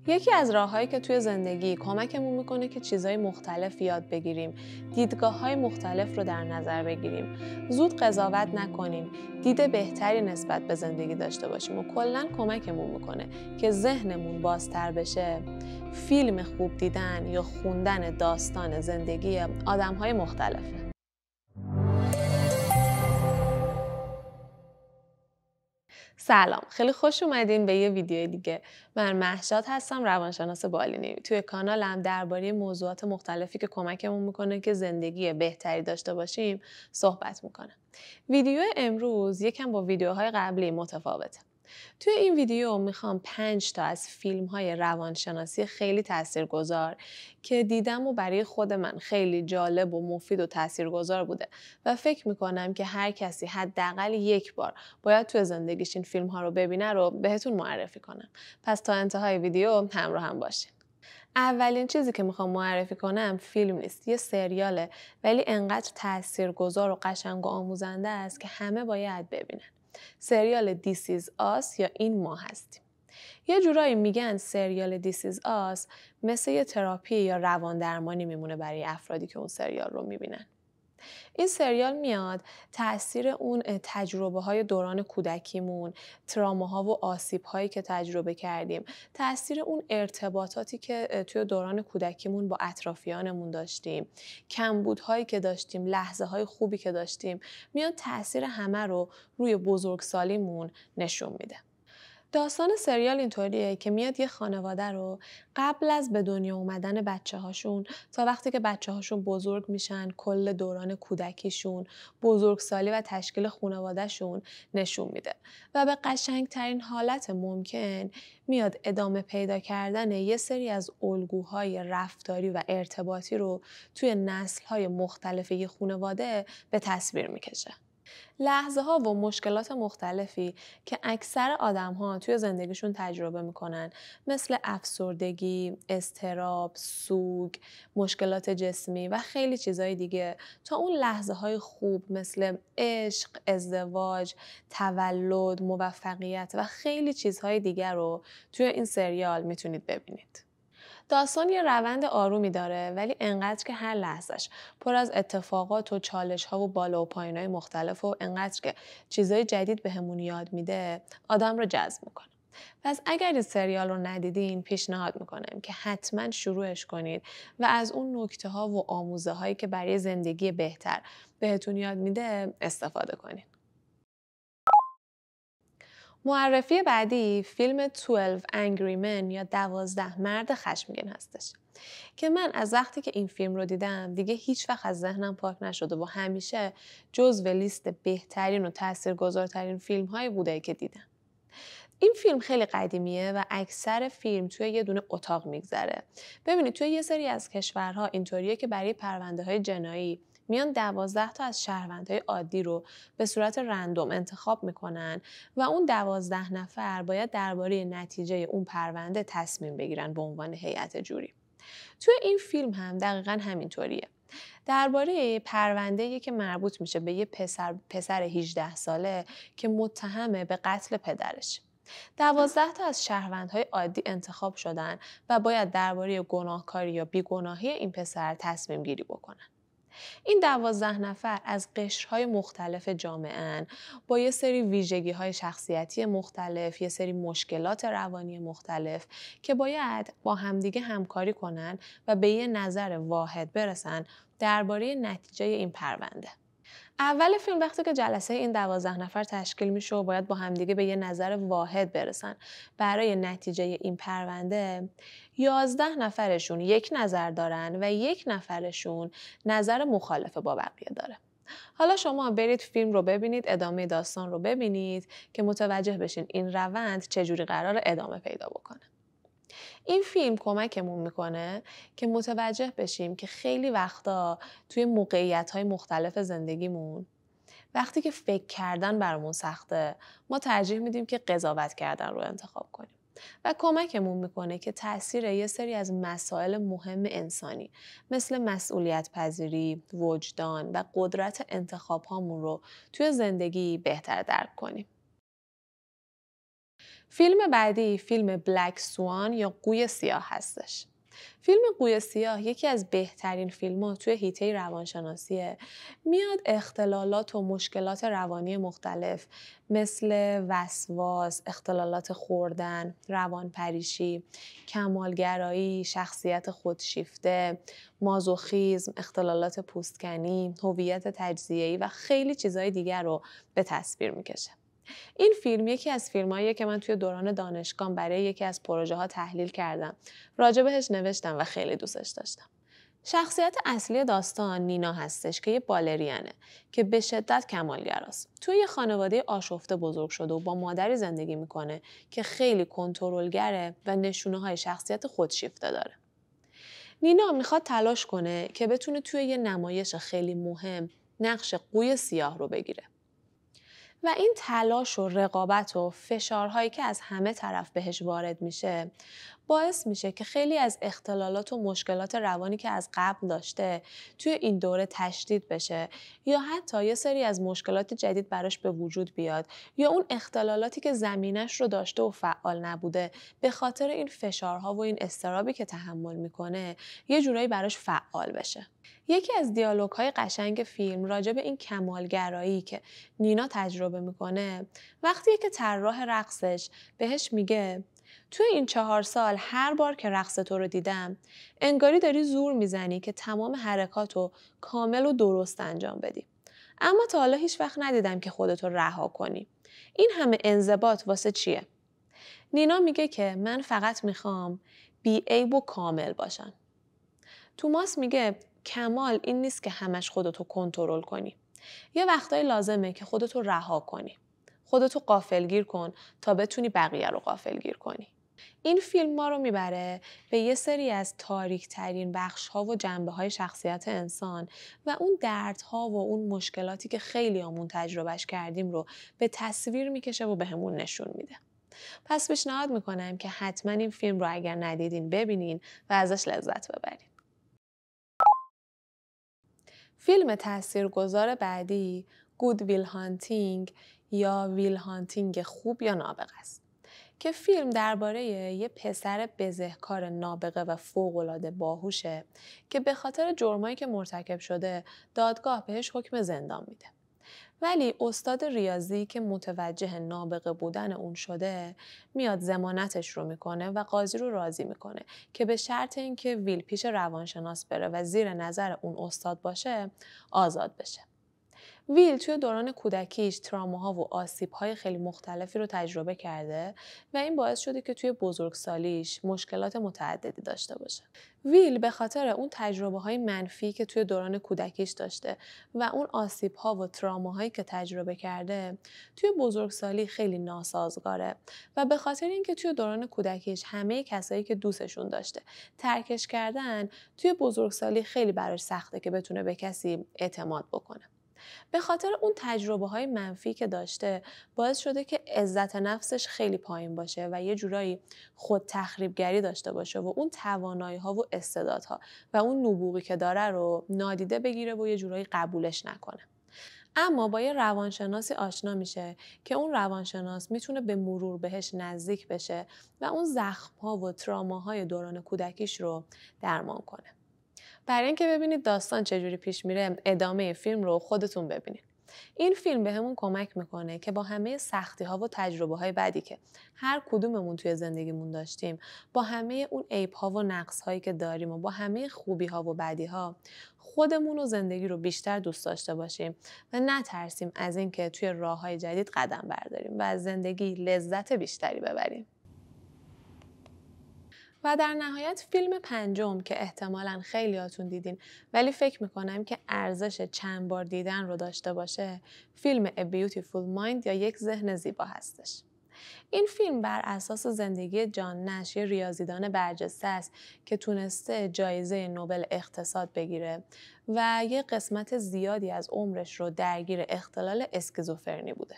یکی از راه‌هایی که توی زندگی کمکمون میکنه که چیزهای مختلف یاد بگیریم، دیدگاه‌های مختلف رو در نظر بگیریم، زود قضاوت نکنیم، دید بهتری نسبت به زندگی داشته باشیم و کلاً کمکمون میکنه که ذهنمون بازتر بشه، فیلم خوب دیدن یا خوندن داستان زندگی آدم‌های مختلفه. سلام، خیلی خوش اومدین به یه ویدیو دیگه. من مهشاد هستم، روانشناس بالینی. توی کانالم درباره موضوعات مختلفی که کمکمون میکنه که زندگی بهتری داشته باشیم صحبت میکنم. ویدیو امروز یکم با ویدیوهای قبلی متفاوته. توی این ویدیو میخوام 5 تا از فیلم‌های روانشناسی خیلی تاثیرگذار که دیدم و برای خود من خیلی جالب و مفید و تاثیرگذار بوده و فکر میکنم که هر کسی حداقل یک بار باید توی زندگیش این فیلم‌ها رو ببینه رو بهتون معرفی کنم. پس تا انتهای ویدیو همراه هم باشین. اولین چیزی که میخوام معرفی کنم فیلم نیست، یه سریاله، ولی انقدر تاثیرگذار و قشنگ و آموزنده است که همه باید ببینن. سریال This is Us یا این ما هستیم. یه جورایی میگن سریال This is Us مثل یه تراپی یا روان درمانی میمونه برای افرادی که اون سریال رو میبینن. این سریال میاد تأثیر اون تجربه های دوران کودکیمون، تراماها و آسیب هایی که تجربه کردیم، تأثیر اون ارتباطاتی که توی دوران کودکیمون با اطرافیانمون داشتیم، کمبودهایی که داشتیم، لحظه های خوبی که داشتیم، میاد تأثیر همه رو روی بزرگسالیمون نشون میده. داستان سریال اینطوریه که میاد یه خانواده رو قبل از به دنیا اومدن بچه هاشون تا وقتی که بچه هاشون بزرگ میشن، کل دوران کودکیشون، بزرگسالی و تشکیل خانوادهشون نشون میده و به قشنگترین حالت ممکن میاد ادامه پیدا کردن یه سری از الگوهای رفتاری و ارتباطی رو توی نسل‌های مختلف یه خانواده به تصویر میکشه. لحظه‌ها و مشکلات مختلفی که اکثر آدم‌ها توی زندگیشون تجربه می‌کنن، مثل افسردگی، اضطراب، سوگ، مشکلات جسمی و خیلی چیزهای دیگه، تا اون لحظه‌های خوب مثل عشق، ازدواج، تولد، موفقیت و خیلی چیزهای دیگر رو توی این سریال میتونید ببینید. داستان یه روند آرومی داره، ولی انقدر که هر لحظش پر از اتفاقات و چالش‌ها و بالا و پایین‌های مختلف و انقدر که چیزای جدید بهمون یاد میده، آدم رو جذب میکنه. پس اگر این سریال رو ندیدین، پیشنهاد میکنم که حتما شروعش کنید و از اون نکته‌ها و آموزه‌هایی که برای زندگی بهتر بهتون یاد میده استفاده کنید. معرفی بعدی فیلم 12 Angry Men یا 12 مرد خشمگین هستش که من از وقتی که این فیلم رو دیدم دیگه هیچ وقت از ذهنم پاک نشده و همیشه جزو لیست بهترین و تاثیرگذارترین فیلم هایی بوده که دیدم. این فیلم خیلی قدیمیه و اکثر فیلم توی یه دونه اتاق میگذره. ببینید توی یه سری از کشورها اینطوریه که برای پرونده‌های جنایی میان 12 تا از شهروندهای عادی رو به صورت رندوم انتخاب میکنن و اون 12 نفر باید درباره نتیجه اون پرونده تصمیم بگیرن به عنوان هیئت جوری. توی این فیلم هم دقیقاً همینطوریه. درباره پرونده‌ای که مربوط میشه به یه پسر 18 ساله که متهمه به قتل پدرش. 12 تا از شهروندهای عادی انتخاب شدن و باید درباره گناهکاری یا بیگناهی این پسر تصمیم گیری بکنن. این 12 نفر از قشرهای مختلف جامعه‌ان، با یه سری ویژگی‌های شخصیتی مختلف، یه سری مشکلات روانی مختلف که باید با همدیگه همکاری کنن و به یه نظر واحد برسن درباره نتیجه این پرونده. اول فیلم وقتی که جلسه این 12 نفر تشکیل میشه و باید با همدیگه به یه نظر واحد برسن برای نتیجه این پرونده، 11 نفرشون یک نظر دارن و یک نفرشون نظر مخالف با بقیه داره. حالا شما برید فیلم رو ببینید، ادامه داستان رو ببینید که متوجه بشین این روند چجوری قرار ادامه پیدا بکنه. این فیلم کمکمون میکنه که متوجه بشیم که خیلی وقتا توی موقعیت‌های مختلف زندگیمون وقتی که فکر کردن برامون سخته، ما ترجیح میدیم که قضاوت کردن رو انتخاب کنیم و کمکمون میکنه که تأثیر یه سری از مسائل مهم انسانی مثل مسئولیت پذیری، وجدان و قدرت انتخاب هامون رو توی زندگی بهتر درک کنیم. فیلم بعدی فیلم بلک سوان یا قوی سیاه هستش. فیلم قوی سیاه یکی از بهترین فیلم‌ها توی حیطه روانشناسیه. میاد اختلالات و مشکلات روانی مختلف مثل وسواس، اختلالات خوردن، روانپریشی، کمالگرایی، شخصیت خودشیفته، مازوخیسم، اختلالات پوستکنی، هویت تجزیه‌ای و خیلی چیزهای دیگر رو به تصویر میکشه. این فیلم یکی از فیلماییه که من توی دوران دانشگاهم برای یکی از پروژه‌ها تحلیل کردم. راجع بهش نوشتم و خیلی دوستش داشتم. شخصیت اصلی داستان نینا هستش که یه بالرینه که به شدت کمالگراست. توی یه خانواده آشفته بزرگ شده و با مادری زندگی میکنه که خیلی کنترلگره و نشونه‌های شخصیت خودشیفته داره. نینا میخواد تلاش کنه که بتونه توی یه نمایش خیلی مهم نقش قوی سیاه رو بگیره. و این تلاش و رقابت و فشارهایی که از همه طرف بهش وارد میشه باعث میشه که خیلی از اختلالات و مشکلات روانی که از قبل داشته توی این دوره تشدید بشه یا حتی یه سری از مشکلات جدید براش به وجود بیاد یا اون اختلالاتی که زمینش رو داشته و فعال نبوده به خاطر این فشارها و این اضطرابی که تحمل میکنه یه جورایی براش فعال بشه. یکی از دیالوگ‌های قشنگ فیلم راجع به این کمالگرایی که نینا تجربه میکنه وقتیه که طراح رقصش بهش میگه توی این 4 سال هر بار که رقص تو رو دیدم انگاری داری زور میزنی که تمام حرکاتو کامل و درست انجام بدی. اما تا حالا هیچ وقت ندیدم که خودتو رها کنی. این همه انضباط واسه چیه؟ نینا میگه که من فقط میخوام بی عیب و کامل باشم. توماس میگه کمال این نیست که همش خودتو کنترل کنی. یه وقتایی لازمه که خودتو رها کنی. خودتو غافلگیر کن تا بتونی بقیه رو غافلگیر کنی. این فیلم ما رو میبره به یه سری از تاریک ترین بخش ها و جنبه های شخصیت انسان و اون دردها و اون مشکلاتی که خیلی همون تجربهش کردیم رو به تصویر میکشه و به همون نشون میده. پس پیشنهاد میکنم که حتما این فیلم رو اگر ندیدین ببینین و ازش لذت ببرین. فیلم تاثیرگذار بعدی گود ویل هانتینگ یا ویل هانتینگ خوب یا نابغه است که فیلم درباره یه پسر بزهکار نابغه و فوق‌العاده باهوشه که به خاطر جرمایی که مرتکب شده دادگاه بهش حکم زندان میده. ولی استاد ریاضی که متوجه نابغه بودن اون شده میاد ضمانتش رو میکنه و قاضی رو راضی میکنه که به شرط اینکه ویل پیش روانشناس بره و زیر نظر اون استاد باشه آزاد بشه. ویل توی دوران کودکیش تراماها و آسیب‌های خیلی مختلفی رو تجربه کرده و این باعث شده که توی بزرگسالیش مشکلات متعددی داشته باشه. ویل به خاطر اون تجربه‌های منفی که توی دوران کودکیش داشته و اون آسیب‌ها و تراماهایی که تجربه کرده توی بزرگسالی خیلی ناسازگاره و به خاطر اینکه توی دوران کودکیش همه کسایی که دوستشون داشته ترکش کردن توی بزرگسالی خیلی براش سخته که بتونه به کسی اعتماد بکنه. به خاطر اون تجربه‌های منفی که داشته باعث شده که عزت نفسش خیلی پایین باشه و یه جورایی خود تخریبگری داشته باشه و اون توانایی‌ها و استعدادها و اون نبوغی که داره رو نادیده بگیره و یه جورایی قبولش نکنه. اما با یه روانشناسی آشنا میشه که اون روانشناس میتونه به مرور بهش نزدیک بشه و اون زخم‌ها و تراماهای دوران کودکیش رو درمان کنه. برای اینکه ببینید داستان چجوری پیش میره ادامه فیلم رو خودتون ببینید. این فیلم بهمون کمک میکنه که با همه سختی ها و تجربه های بعدی که هر کدوممون توی زندگیمون داشتیم، با همه اون عیب ها و نقص هایی که داریم و با همه خوبی ها و بدی ها خودمون و زندگی رو بیشتر دوست داشته باشیم و نترسیم از اینکه توی راه های جدید قدم برداریم و از زندگی لذت بیشتری ببریم. و در نهایت فیلم پنجم که احتمالاً خیلیاتون دیدین ولی فکر میکنم که ارزش چند بار دیدن رو داشته باشه، فیلم A Beautiful Mind یا یک ذهن زیبا هستش. این فیلم بر اساس زندگی جان نش، یه ریاضیدان برجسته است که تونسته جایزه نوبل اقتصاد بگیره و یه قسمت زیادی از عمرش رو درگیر اختلال اسکیزوفرنی بوده.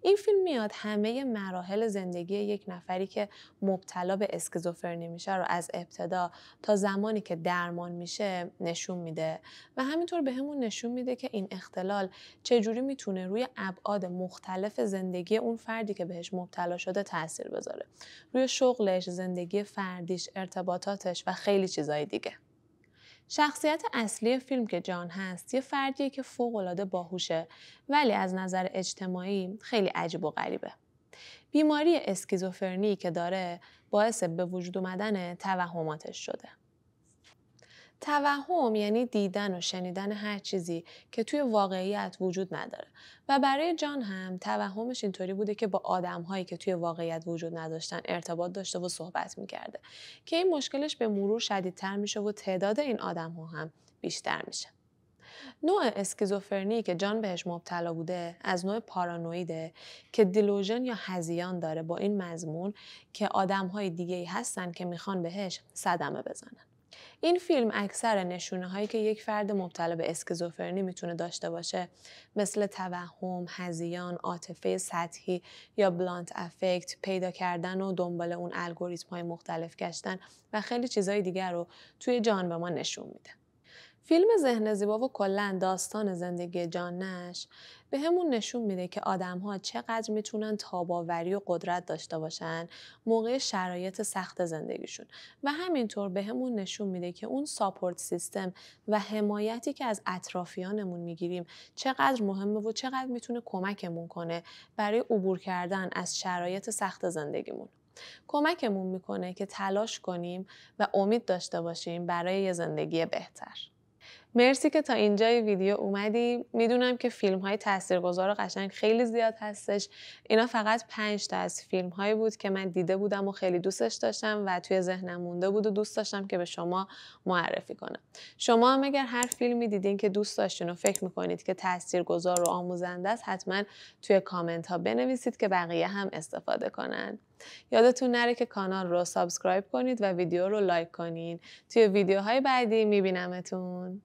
این فیلم میاد همه مراحل زندگی یک نفری که مبتلا به اسکیزوفرنی میشه رو از ابتدا تا زمانی که درمان میشه نشون میده و همینطور بهمون نشون میده که این اختلال چجوری میتونه روی ابعاد مختلف زندگی اون فردی که بهش مبتلا شده تاثیر بذاره. روی شغلش، زندگی فردیش، ارتباطاتش و خیلی چیزای دیگه. شخصیت اصلی فیلم که جان هست یه فردیه که فوق‌العاده باهوشه ولی از نظر اجتماعی خیلی عجیب و غریبه. بیماری اسکیزوفرنی که داره باعث به وجود اومدن توهماتش شده. توهم یعنی دیدن و شنیدن هر چیزی که توی واقعیت وجود نداره و برای جان هم توهمش اینطوری بوده که با آدم‌هایی که توی واقعیت وجود نداشتن ارتباط داشته و صحبت می‌کرده که این مشکلش به مرور شدیدتر میشه و تعداد این آدم‌ها هم بیشتر میشه. نوع اسکیزوفرنی که جان بهش مبتلا بوده از نوع پارانویده که دیلوژن یا هذیان داره با این مضمون که آدم‌های دیگه‌ای هستن که میخوان بهش صدمه بزنن. این فیلم اکثر نشونه‌هایی که یک فرد مبتلا به اسکیزوفرنی میتونه داشته باشه مثل توهم، هذیان، عاطفه سطحی یا بلانت افکت، پیدا کردن و دنبال اون الگوریتم‌های مختلف گشتن و خیلی چیزای دیگر رو توی جان به ما نشون میده. فیلم ذهن زیبا و کلاً داستان زندگی جان نش به همون نشون میده که آدم‌ها چقدر میتونن تاباوری و قدرت داشته باشن موقع شرایط سخت زندگیشون و همینطور به همون نشون میده که اون ساپورت سیستم و حمایتی که از اطرافیانمون میگیریم چقدر مهمه و چقدر میتونه کمکمون کنه برای عبور کردن از شرایط سخت زندگیمون. کمکمون میکنه که تلاش کنیم و امید داشته باشیم برای یه زندگی بهتر. مرسی که تا اینجای ویدیو اومدی. میدونم که فیلم های تاثیرگذار و قشنگ خیلی زیاد هستش. اینا فقط 5 تا از فیلم هایی بود که من دیده بودم و خیلی دوستش داشتم و توی ذهنم مونده بود و دوست داشتم که به شما معرفی کنم. شما هم اگر هر فیلمی دیدین که دوست داشتین و فکر میکنید که تاثیرگذار و آموزنده است حتما توی کامنت ها بنویسید که بقیه هم استفاده کنن. یادتون نره که کانال رو سابسکرایب کنید و ویدیو رو لایک کنین. توی ویدیوهای بعدی میبینمتون.